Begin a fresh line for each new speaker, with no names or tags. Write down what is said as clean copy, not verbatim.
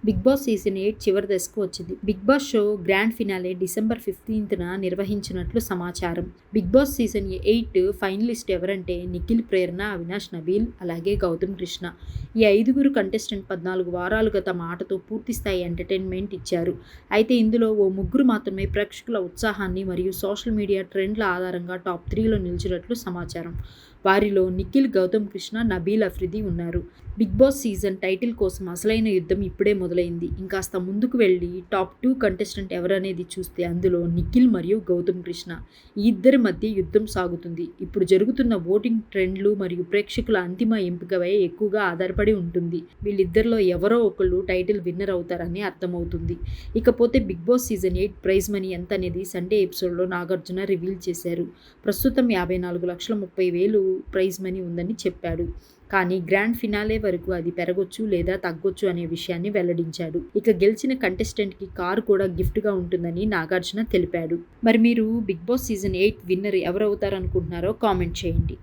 Big Boss season 8 చివరి దశకు వచ్చింది. Bigg Boss show grand finale December 15న నిర్వహించినట్లు సమాచారం. బిగ్ బాస్ సీజన్ 8 ఫైనలిస్ట్ ఎవరంటే నిఖిల్, ప్రేరణ, అవినాష్, నబీల్ అలాగే గౌతమ్ కృష్ణ. ఈ 5గురు కంటెస్టెంట్ 14 వారాలుగా తమ ఆటతో పూర్తిస్థాయి ఎంటర్టైన్మెంట్ ఇచ్చారు. అయితే ఇందులో ఓ ముగ్గురు మాత్రమే ప్రేక్షకుల ఉత్సాహాన్ని మరియు సోషల్ మీడియా ట్రెండ్ల ఆధారంగా టాప్ 3లో నిలిచినట్లు సమాచారం. వారిలో నిఖిల్, గౌతమ్ కృష్ణ, నబీల్ అఫ్రిది ఉన్నారు. బిగ్ బాస్ సీజన్ టైటిల్ కోసం అసలైన యుద్ధం ఇప్పుడే మొదలైంది. ఇంకాస్త ముందుకు వెళ్ళి టాప్ 2 కంటెస్టెంట్ ఎవరనేది చూస్తే అందులో నిఖిల్ మరియు గౌతమ్ కృష్ణ. ఈ ఇద్దరి మధ్య యుద్ధం సాగుతుంది. ఇప్పుడు జరుగుతున్న ఓటింగ్ ట్రెండ్లు మరియు ప్రేక్షకుల అంతిమ ఎంపికపై ఎక్కువగా ఆధారపడి ఉంటుంది. వీళ్ళిద్దరిలో ఎవరో ఒకళ్ళు టైటిల్ విన్నర్ అవుతారని అర్థమవుతుంది. ఇకపోతే Bigg Boss season 8 prize money ఎంత అనేది సండే ఎపిసోడ్లో నాగార్జున రివీల్ చేశారు. ప్రస్తుతం 54,30,000 ప్రైజ్ మనీ ఉందని చెప్పాడు. కానీ గ్రాండ్ ఫినాలే వరకు అది పెరగొచ్చు లేదా తగ్గొచ్చు అనే విషయాన్ని వెల్లడించాడు. ఇక గెలిచిన కంటెస్టెంట్కి కారు కూడా గిఫ్ట్గా ఉంటుందని నాగార్జున తెలిపాడు. మరి మీరు బిగ్ బాస్ సీజన్ 8 విన్నర్ ఎవరవుతారనుకుంటున్నారో కామెంట్ చేయండి.